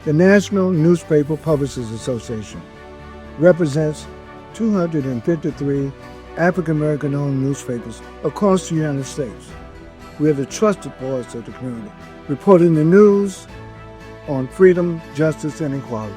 The National Newspaper Publishers Association represents 253 African American owned newspapers across the United States. We are the trusted voice of the community, reporting the news on freedom, justice, and equality.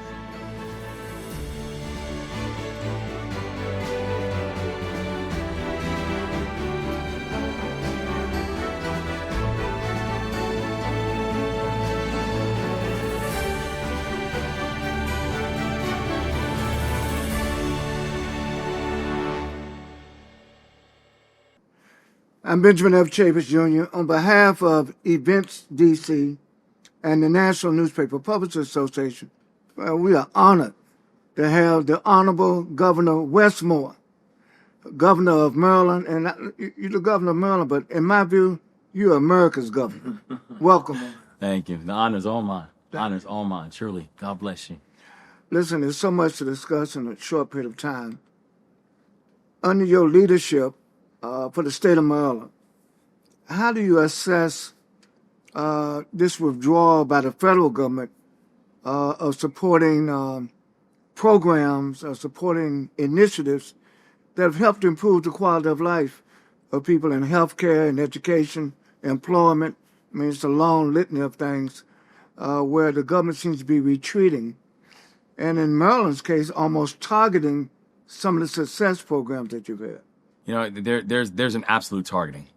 I'm Benjamin F. Chavis Jr. On behalf of Events DC and the National Newspaper Publishers Association, we are honored to have the Honorable Governor Wes Moore, Governor of Maryland. And you're the Governor of Maryland, but in my view, you're America's governor. Welcome. Thank you. The honor's all mine. The honor's all mine, truly. God bless you. Listen, there's so much to discuss in a short period of time. Under your leadership, for the state of Maryland, how do you assess this withdrawal by the federal government of supporting programs, supporting initiatives that have helped improve the quality of life of people in healthcare and education, employment? I mean, it's a long litany of things where the government seems to be retreating, and in Maryland's case, almost targeting some of the success programs that you've had. You know, there's an absolute targeting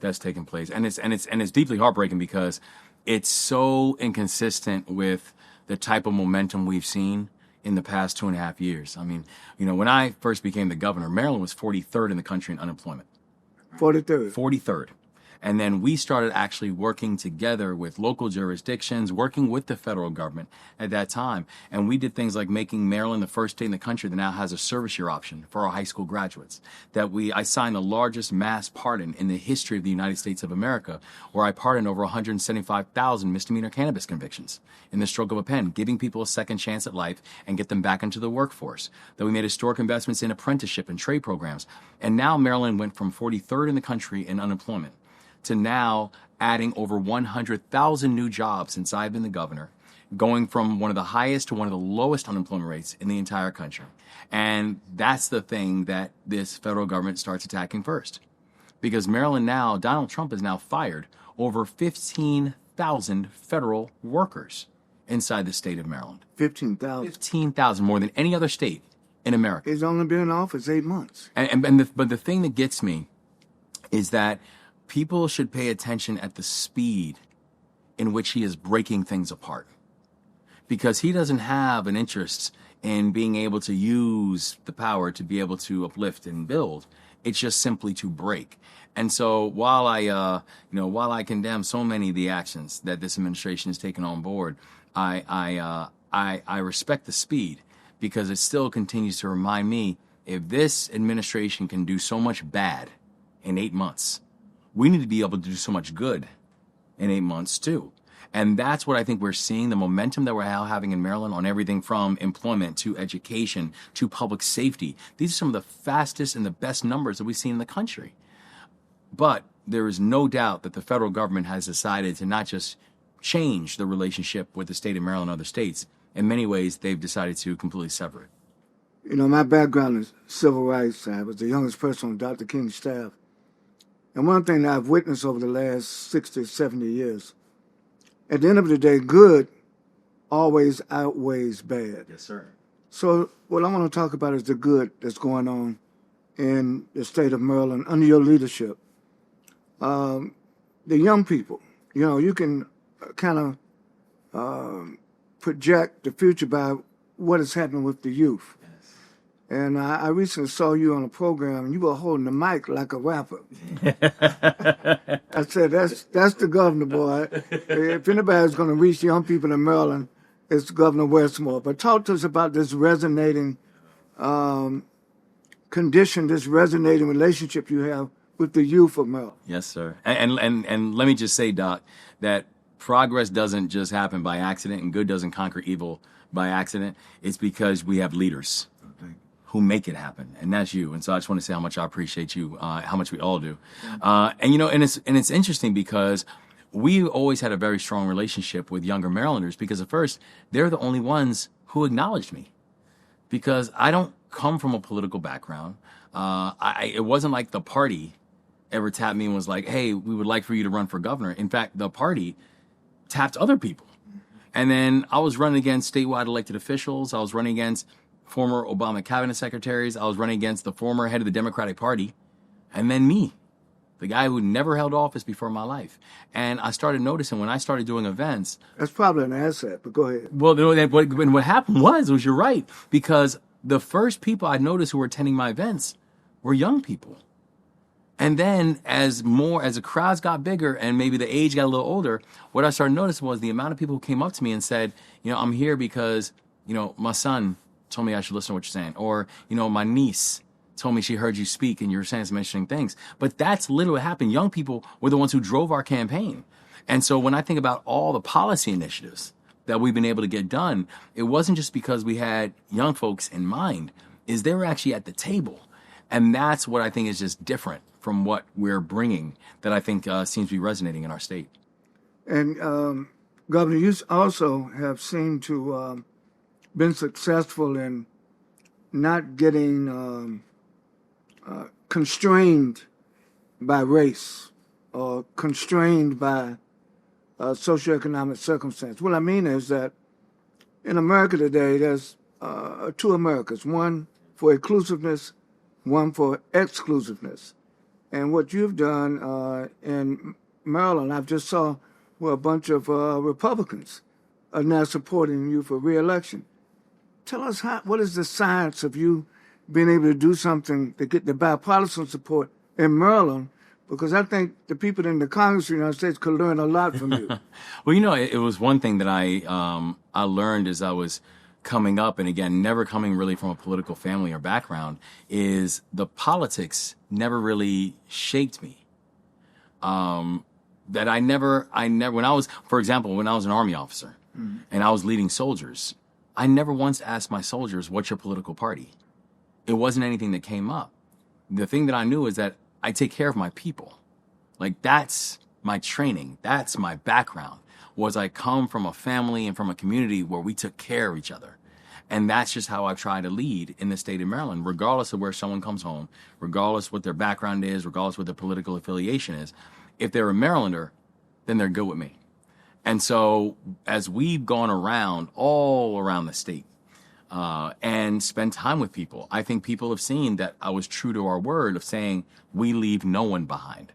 that's taking place, and it's deeply heartbreaking because it's so inconsistent with the type of momentum we've seen in the past 2.5 years. I mean, you know, when I first became the governor, Maryland was 43rd in the country in unemployment. 43rd. 43rd. And then we started actually working together with local jurisdictions, working with the federal government at that time. And we did things like making Maryland the first state in the country that now has a service year option for our high school graduates. I signed the largest mass pardon in the history of the United States of America, where I pardoned over 175,000 misdemeanor cannabis convictions in the stroke of a pen, giving people a second chance at life and get them back into the workforce. That we made historic investments in apprenticeship and trade programs. And now Maryland went from 43rd in the country in unemployment to now adding over 100,000 new jobs since I've been the governor, going from one of the highest to one of the lowest unemployment rates in the entire country. And that's the thing that this federal government starts attacking first. Because Maryland now, Donald Trump has now fired over 15,000 federal workers inside the state of Maryland. 15,000? 15,000, more than any other state in America. He's only been in office 8 months. But the thing that gets me is that people should pay attention at the speed in which he is breaking things apart. Because he doesn't have an interest in being able to use the power to be able to uplift and build. It's just simply to break. And so while I condemn so many of the actions that this administration has taken on board, I respect the speed, because it still continues to remind me, if this administration can do so much bad in 8 months, we need to be able to do so much good in 8 months too. And that's what I think we're seeing, the momentum that we're now having in Maryland on everything from employment to education to public safety. These are some of the fastest and the best numbers that we've seen in the country. But there is no doubt that the federal government has decided to not just change the relationship with the state of Maryland and other states. In many ways, they've decided to completely sever it. You know, my background is civil rights. I was the youngest person on Dr. King's staff. And one thing that I've witnessed over the last 60, 70 years, at the end of the day, good always outweighs bad. Yes, sir. So what I want to talk about is the good that's going on in the state of Maryland under your leadership. The young people, you know, you can kind of project the future by what is happening with the youth. And I recently saw you on a program, and you were holding the mic like a rapper. I said, that's the governor, boy. If anybody's going to reach young people in Maryland, it's Governor Wes Moore. But talk to us about this resonating condition, this resonating relationship you have with the youth of Maryland. Yes, sir. And let me just say, Doc, that progress doesn't just happen by accident, and good doesn't conquer evil by accident. It's because we have leaders who make it happen, and that's you. And so I just want to say how much I appreciate you, how much we all do. And you know, and it's interesting because we always had a very strong relationship with younger Marylanders because at first they're the only ones who acknowledged me because I don't come from a political background. It wasn't like the party ever tapped me and was like, hey, we would like for you to run for governor. In fact, the party tapped other people. And then I was running against statewide elected officials. I was running against former Obama cabinet secretaries. I was running against the former head of the Democratic Party. And then me, the guy who never held office before my life. And I started noticing when I started doing events. That's probably an asset, but go ahead. Well, what happened was you're right, because the first people I noticed who were attending my events were young people. And then as the crowds got bigger and maybe the age got a little older, what I started noticing was the amount of people who came up to me and said, I'm here because, my son told me I should listen to what you're saying. Or, my niece told me she heard you speak and you were saying some interesting things. But that's literally what happened. Young people were the ones who drove our campaign. And so when I think about all the policy initiatives that we've been able to get done, it wasn't just because we had young folks in mind, is they were actually at the table. And that's what I think is just different from what we're bringing that I think seems to be resonating in our state. And Governor, you also have seemed to been successful in not getting constrained by race or constrained by socioeconomic circumstance. What I mean is that in America today, there's two Americas, one for inclusiveness, one for exclusiveness. And what you've done in Maryland, I've just saw where a bunch of Republicans are now supporting you for re-election. Tell us what is the science of you being able to do something to get the bipartisan support in Maryland? Because I think the people in the Congress of the United States could learn a lot from you. Well, it was one thing that I learned as I was coming up, and again, never coming really from a political family or background, is the politics never really shaped me. That I never, when I was, for example, when I was an Army officer and I was leading soldiers, I never once asked my soldiers, what's your political party? It wasn't anything that came up. The thing that I knew is that I take care of my people. Like, that's my training. That's my background. Was I come from a family and from a community where we took care of each other. And that's just how I try to lead in the state of Maryland, regardless of where someone comes home, regardless what their background is, regardless what their political affiliation is. If they're a Marylander, then they're good with me. And so as we've gone around, all around the state, and spent time with people, I think people have seen that I was true to our word of saying we leave no one behind.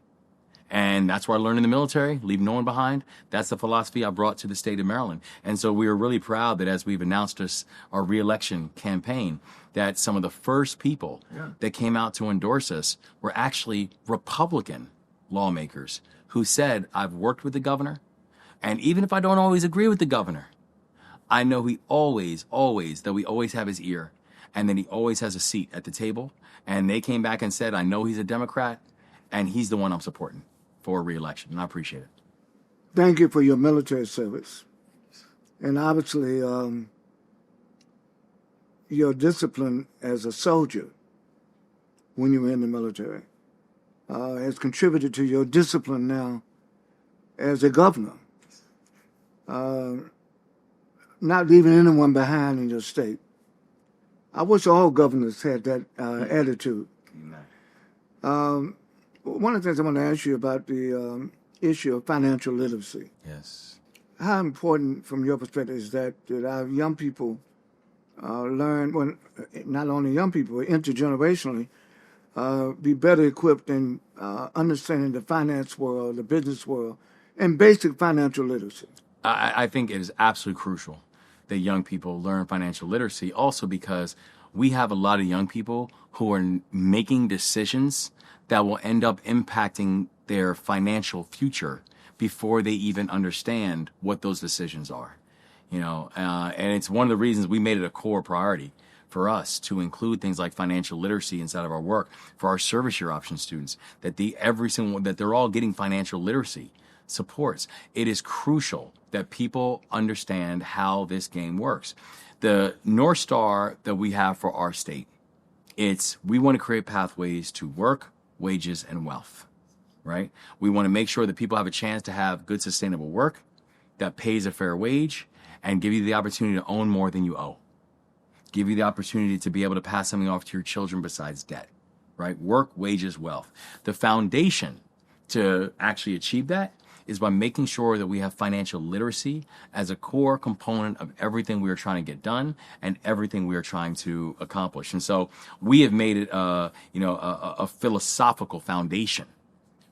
And that's what I learned in the military, leave no one behind. That's the philosophy I brought to the state of Maryland. And so we were really proud that as we've announced our re-election campaign, that some of the first people that came out to endorse us were actually Republican lawmakers who said, I've worked with the governor, and even if I don't always agree with the governor, I know that we always have his ear, and that he always has a seat at the table. And they came back and said, I know he's a Democrat, and he's the one I'm supporting for re-election, and I appreciate it. Thank you for your military service. And obviously, your discipline as a soldier when you were in the military has contributed to your discipline now as a governor. Not leaving anyone behind in your state. I wish all governors had that attitude. One of the things I want to ask you about the issue of financial literacy. Yes. How important, from your perspective, is that our young people learn, well, not only young people, but intergenerationally, be better equipped in understanding the finance world, the business world, and basic financial literacy? I think it is absolutely crucial that young people learn financial literacy, also because we have a lot of young people who are making decisions that will end up impacting their financial future before they even understand what those decisions are. And it's one of the reasons we made it a core priority for us to include things like financial literacy inside of our work for our service year option students, that they're all getting financial literacy supports. It is crucial that people understand how this game works. The North Star that we have for our state, we want to create pathways to work, wages, and wealth. right? We want to make sure that people have a chance to have good, sustainable work that pays a fair wage and give you the opportunity to own more than you owe. Give you the opportunity to be able to pass something off to your children besides debt, right? Work, wages, wealth. The foundation to actually achieve that is by making sure that we have financial literacy as a core component of everything we are trying to get done and everything we are trying to accomplish. And so we have made it, a philosophical foundation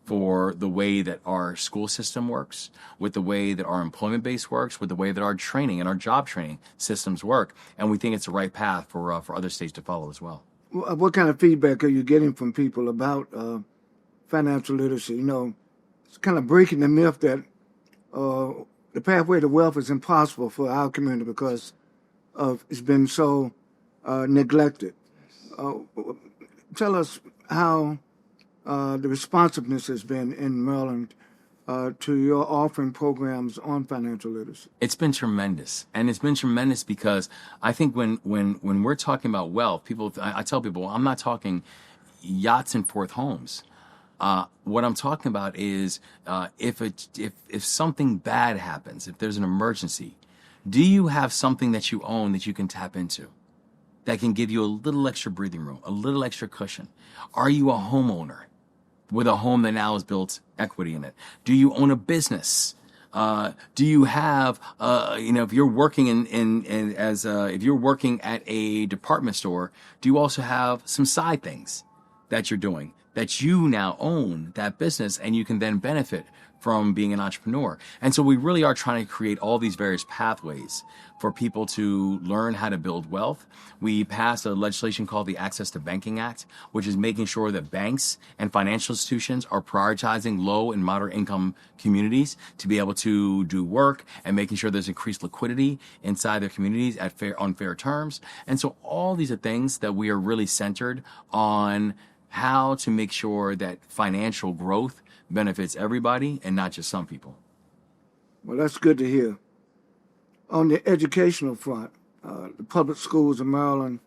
for the way that our school system works, with the way that our employment base works, with the way that our training and our job training systems work. And we think it's the right path for other states to follow as well. What kind of feedback are you getting from people about financial literacy? It's kind of breaking the myth that the pathway to wealth is impossible for our community because it's been so neglected. Tell us how the responsiveness has been in Maryland to your offering programs on financial literacy. It's been tremendous. And it's been tremendous because I think when we're talking about wealth, I tell people, I'm not talking yachts and fourth homes. What I'm talking about is if something bad happens, if there's an emergency, do you have something that you own that you can tap into that can give you a little extra breathing room, a little extra cushion? Are you a homeowner with a home that now has built equity in it? Do you own a business? Do you have, if you're working if you're working at a department store, do you also have some side things that you're doing that you now own that business and you can then benefit from being an entrepreneur? And so we really are trying to create all these various pathways for people to learn how to build wealth. We passed a legislation called the Access to Banking Act, which is making sure that banks and financial institutions are prioritizing low and moderate income communities to be able to do work and making sure there's increased liquidity inside their communities on fair terms. And so all these are things that we are really centered on how to make sure that financial growth benefits everybody and not just some people. Well, that's good to hear. On the educational front, the public schools in Maryland,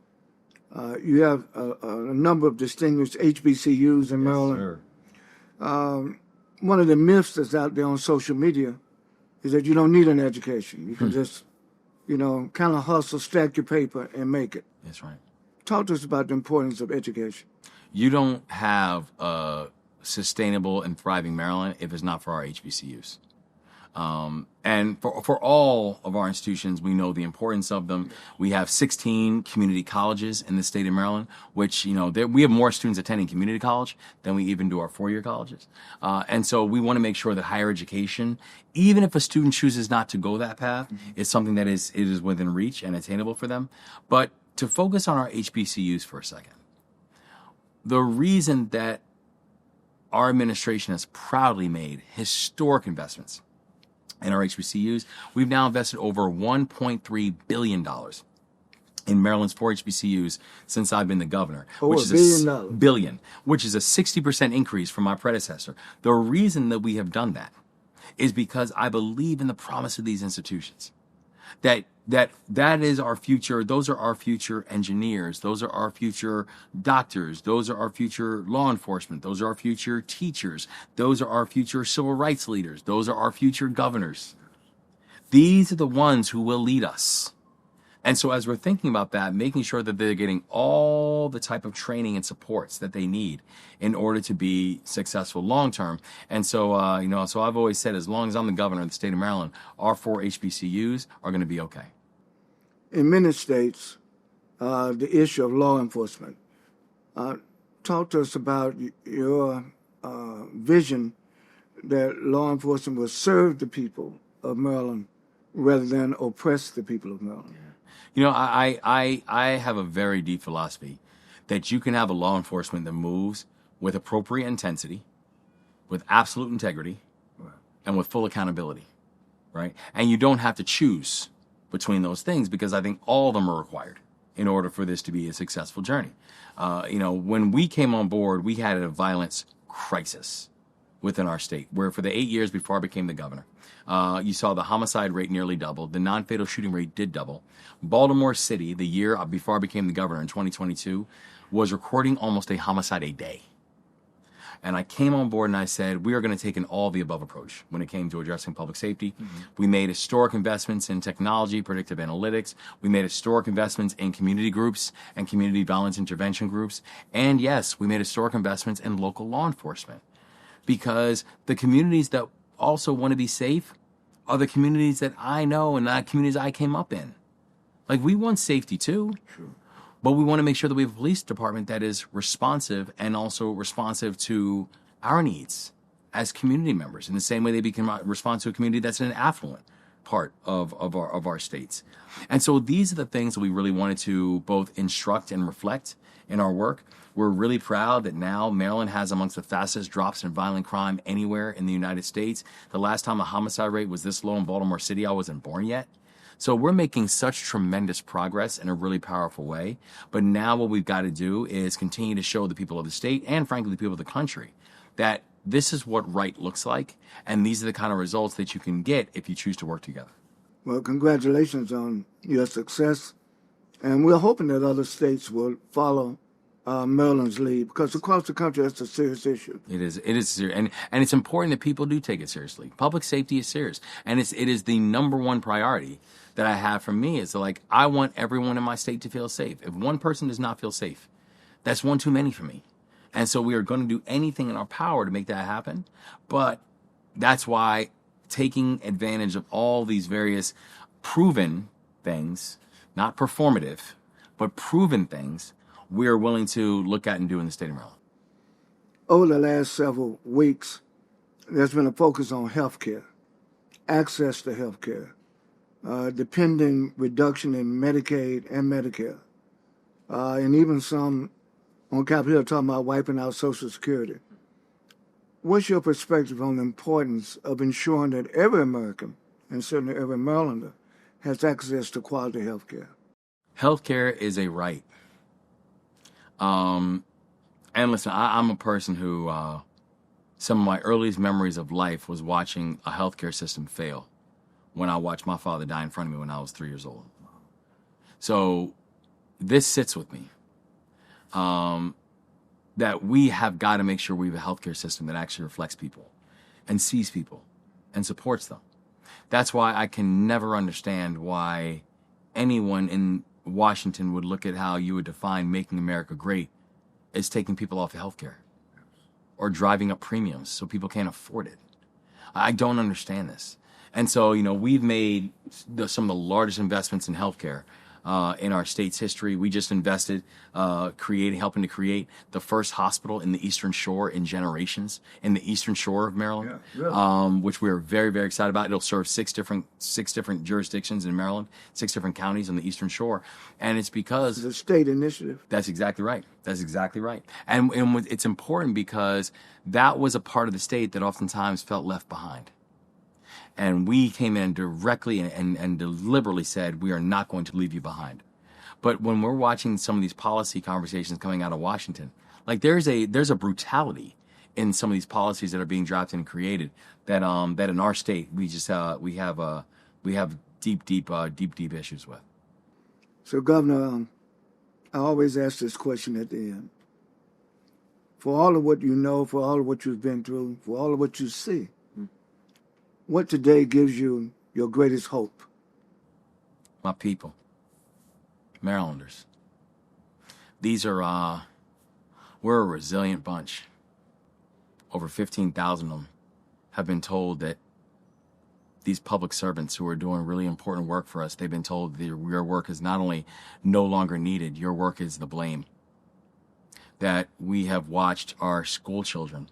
you have a number of distinguished HBCUs in Maryland. Sure. One of the myths that's out there on social media is that you don't need an education. You can just, kind of hustle, stack your paper, and make it. That's right. Talk to us about the importance of education. You don't have a sustainable and thriving Maryland if it's not for our HBCUs. And for all of our institutions, we know the importance of them. We have 16 community colleges in the state of Maryland, which, we have more students attending community college than we even do our four-year colleges. And so we want to make sure that higher education, even if a student chooses not to go that path, is something that it is within reach and attainable for them. But to focus on our HBCUs for a second, the reason that our administration has proudly made historic investments in our HBCUs, we've now invested over $1.3 billion in Maryland's 4 HBCUs since I've been the governor, which is $1 billion, which is a 60% increase from my predecessor. The reason that we have done that is because I believe in the promise of these institutions. That is our future. Those are our future engineers. Those are our future doctors. Those are our future law enforcement. Those are our future teachers. Those are our future civil rights leaders. Those are our future governors. These are the ones who will lead us. And so as we're thinking about that, making sure that they're getting all the type of training and supports that they need in order to be successful long term. And so, so I've always said, as long as I'm the governor of the state of Maryland, our 4 HBCUs are going to be okay. In many states, the issue of law enforcement. Talk to us about your vision that law enforcement will serve the people of Maryland rather than oppress the people of Maryland. I have a very deep philosophy that you can have a law enforcement that moves with appropriate intensity, with absolute integrity, and with full accountability, right? And you don't have to choose between those things because I think all of them are required in order for this to be a successful journey. When we came on board, we had a violence crisis within our state, where for the 8 years before I became the governor, you saw the homicide rate nearly double. The non-fatal shooting rate did double. Baltimore City, the year before I became the governor in 2022, was recording almost a homicide a day. And I came on board and I said, we are going to take an all the above approach when it came to addressing public safety. We made historic investments in technology, predictive analytics. We made historic investments in community groups and community violence intervention groups. And yes, we made historic investments in local law enforcement, because the communities that also want to be safe are the communities that I know and the communities I came up in. Like, we want safety too. Sure. But we want to make sure that we have a police department that is responsive and also responsive to our needs as community members, in the same way they become responsive to a community that's in an affluent part of our states. And so these are the things that we really wanted to both instruct and reflect in our work. We're really proud that now Maryland has amongst the fastest drops in violent crime anywhere in the United States. The last time a homicide rate was this low in Baltimore City, I wasn't born yet. So we're making such tremendous progress in a really powerful way. But now what we've got to do is continue to show the people of the state and, frankly, the people of the country that this is what right looks like, and these are the kind of results that you can get if you choose to work together. Well, congratulations on your success. And we're hoping that other states will follow Maryland's lead, because across the country, that's a serious issue. It is serious. And it's important that people do take it seriously. Public safety is serious. And it is the number one priority that I have for me. Is like, I want everyone in my state to feel safe. If one person does not feel safe, that's one too many for me. And so we are going to do anything in our power to make that happen. But that's why taking advantage of all these various proven things, not performative, but proven things, we are willing to look at and do in the state of Maryland. Over the last several weeks, there's been a focus on health care, access to health care, depending reduction in Medicaid and Medicare, and even some on Capitol Hill talking about wiping out Social Security. What's your perspective on the importance of ensuring that every American, and certainly every Marylander, has access to quality health care? Health care is a right. And listen, I'm a person who, some of my earliest memories of life was watching a healthcare system fail when I watched my father die in front of me when I was 3 years old. So this sits with me, that we have got to make sure we have a healthcare system that actually reflects people and sees people and supports them. That's why I can never understand why anyone in Washington would look at how you would define making America great as taking people off of health care or driving up premiums so people can't afford it. I don't understand this. And so, we've made some of the largest investments in healthcare in our state's history. We just invested, helping to create the first hospital in the Eastern Shore in generations, in the Eastern Shore of Maryland, which we're very, very excited about. It'll serve six different jurisdictions in Maryland, 6 different counties on the Eastern Shore. And it's because it's a state initiative. That's exactly right. That's exactly right. And it's important because that was a part of the state that oftentimes felt left behind. And we came in directly and deliberately said, we are not going to leave you behind. But when we're watching some of these policy conversations coming out of Washington, like there's a brutality in some of these policies that are being drafted and created that in our state we just we have deep issues with. So, Governor, I always ask this question at the end. For all of what you know, for all of what you've been through, for all of what you see, what today gives you your greatest hope? My people, Marylanders. These are, we're a resilient bunch. Over 15,000 of them have been told that these public servants who are doing really important work for us, they've been told that your work is not only no longer needed, your work is the blame. That we have watched our school children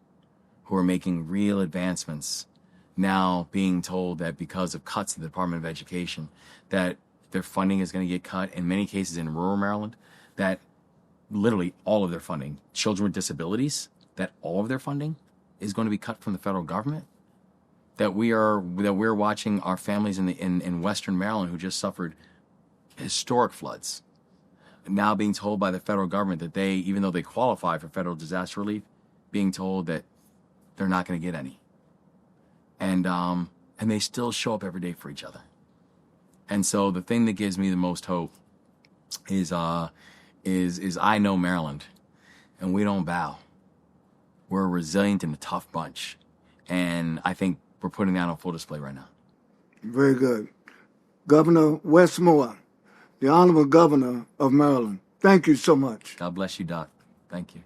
who are making real advancements now being told that because of cuts in the Department of Education, that their funding is going to get cut, in many cases in rural Maryland, that literally all of their funding, children with disabilities, that all of their funding is going to be cut from the federal government. That we're watching our families in Western Maryland who just suffered historic floods, now being told by the federal government that they, even though they qualify for federal disaster relief, being told that they're not going to get any. And they still show up every day for each other. And so the thing that gives me the most hope is I know Maryland, and we don't bow. We're a resilient and a tough bunch. And I think we're putting that on full display right now. Very good. Governor Wes Moore, the Honorable Governor of Maryland, thank you so much. God bless you, Doc. Thank you.